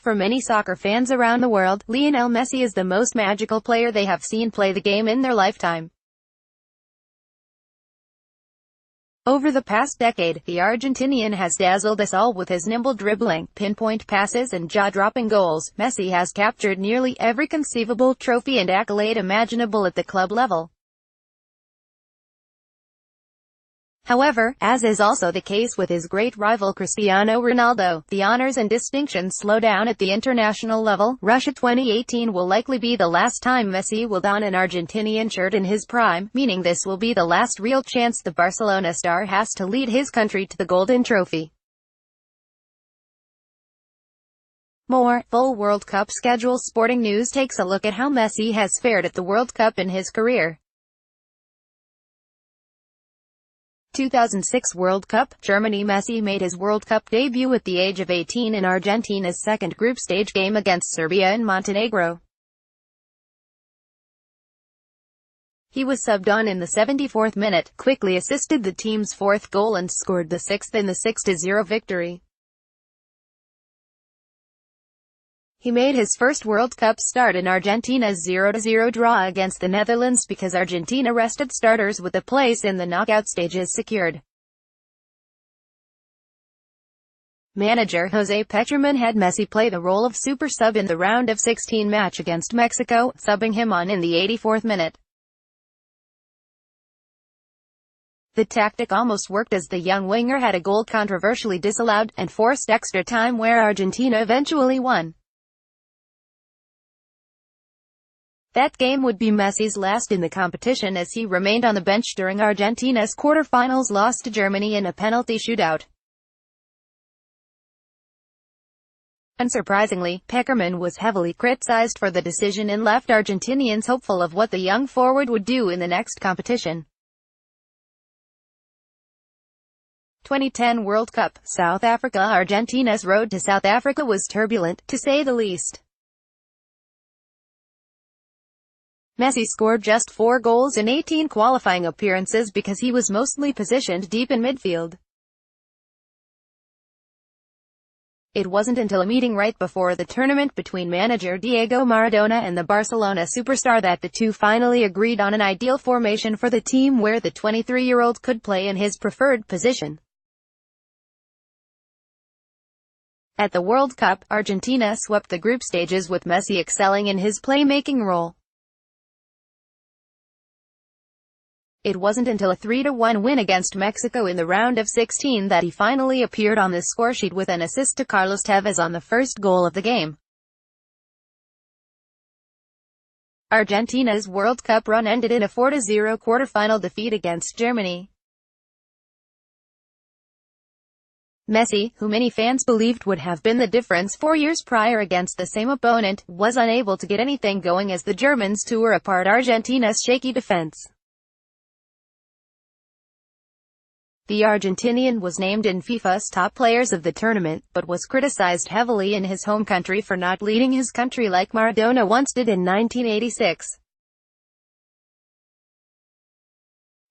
For many soccer fans around the world, Lionel Messi is the most magical player they have seen play the game in their lifetime. Over the past decade, the Argentinian has dazzled us all with his nimble dribbling, pinpoint passes and jaw-dropping goals. Messi has captured nearly every conceivable trophy and accolade imaginable at the club level. However, as is also the case with his great rival Cristiano Ronaldo, the honors and distinctions slow down at the international level. Russia 2018 will likely be the last time Messi will don an Argentinian shirt in his prime, meaning this will be the last real chance the Barcelona star has to lead his country to the Golden Trophy. More full World Cup schedule. Sporting News takes a look at how Messi has fared at the World Cup in his career. 2006 World Cup, Germany. Messi made his World Cup debut at the age of 18 in Argentina's second group stage game against Serbia and Montenegro. He was subbed on in the 74th minute, quickly assisted the team's fourth goal and scored the sixth in the 6-0 victory. He made his first World Cup start in Argentina's 0-0 draw against the Netherlands because Argentina rested starters with a place in the knockout stages secured. Manager Jose Pekerman had Messi play the role of super sub in the round of 16 match against Mexico, subbing him on in the 84th minute. The tactic almost worked as the young winger had a goal controversially disallowed, and forced extra time where Argentina eventually won. That game would be Messi's last in the competition as he remained on the bench during Argentina's quarter-finals loss to Germany in a penalty shootout. Unsurprisingly, Pekerman was heavily criticized for the decision and left Argentinians hopeful of what the young forward would do in the next competition. 2010 World Cup, South Africa. Argentina's road to South Africa was turbulent, to say the least. Messi scored just 4 goals in 18 qualifying appearances because he was mostly positioned deep in midfield. It wasn't until a meeting right before the tournament between manager Diego Maradona and the Barcelona superstar that the two finally agreed on an ideal formation for the team where the 23-year-old could play in his preferred position. At the World Cup, Argentina swept the group stages with Messi excelling in his playmaking role. It wasn't until a 3-1 win against Mexico in the round of 16 that he finally appeared on the scoresheet with an assist to Carlos Tevez on the first goal of the game. Argentina's World Cup run ended in a 4-0 quarter-final defeat against Germany. Messi, who many fans believed would have been the difference 4 years prior against the same opponent, was unable to get anything going as the Germans tore apart Argentina's shaky defense. The Argentinian was named in FIFA's top players of the tournament, but was criticized heavily in his home country for not leading his country like Maradona once did in 1986.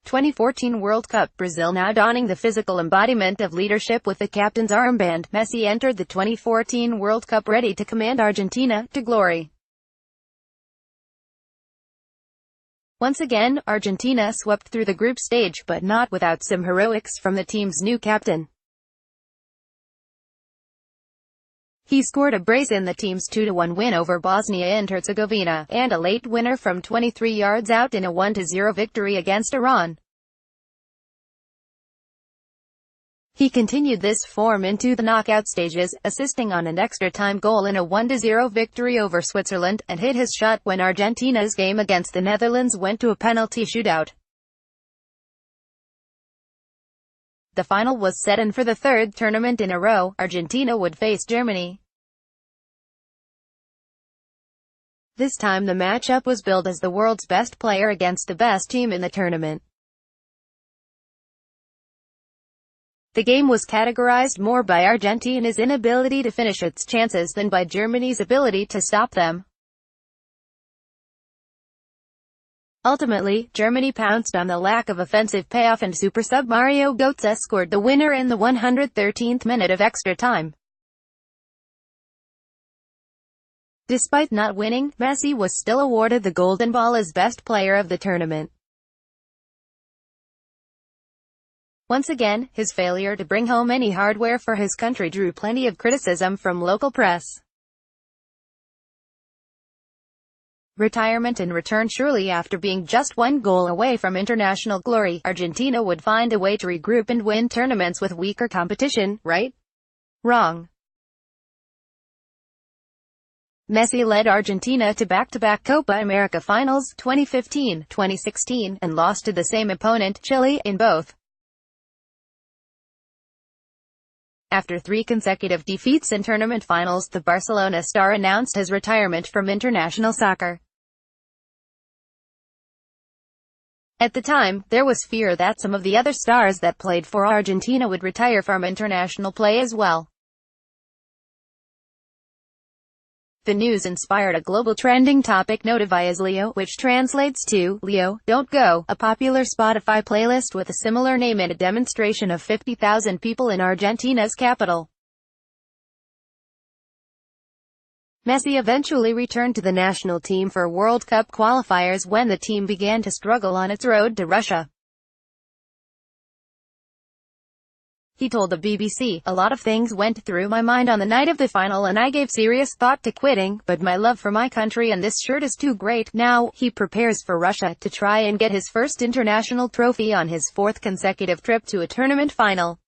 2014 World Cup, Brazil. Now donning the physical embodiment of leadership with the captain's armband, Messi entered the 2014 World Cup ready to command Argentina to glory. Once again, Argentina swept through the group stage, but not without some heroics from the team's new captain. He scored a brace in the team's 2-1 win over Bosnia and Herzegovina, and a late winner from 23 yards out in a 1-0 victory against Iran. He continued this form into the knockout stages, assisting on an extra-time goal in a 1-0 victory over Switzerland, and hit his shot when Argentina's game against the Netherlands went to a penalty shootout. The final was set, and for the third tournament in a row, Argentina would face Germany. This time the matchup was billed as the world's best player against the best team in the tournament. The game was categorized more by Argentina's inability to finish its chances than by Germany's ability to stop them. Ultimately, Germany pounced on the lack of offensive payoff and super sub Mario Götze scored the winner in the 113th minute of extra time. Despite not winning, Messi was still awarded the Golden Ball as best player of the tournament. Once again, his failure to bring home any hardware for his country drew plenty of criticism from local press. Retirement in return. Surely after being just one goal away from international glory, Argentina would find a way to regroup and win tournaments with weaker competition, right? Wrong. Messi led Argentina to back-to-back Copa America finals, 2015, 2016, and lost to the same opponent, Chile, in both. After 3 consecutive defeats in tournament finals, the Barcelona star announced his retirement from international soccer. At the time, there was fear that some of the other stars that played for Argentina would retire from international play as well. The news inspired a global trending topic noted by as Leo, which translates to, Leo, don't go, a popular Spotify playlist with a similar name and a demonstration of 50,000 people in Argentina's capital. Messi eventually returned to the national team for World Cup qualifiers when the team began to struggle on its road to Russia. He told the BBC, "A lot of things went through my mind on the night of the final and I gave serious thought to quitting, but my love for my country and this shirt is too great." Now, he prepares for Russia to try and get his first international trophy on his 4th consecutive trip to a tournament final.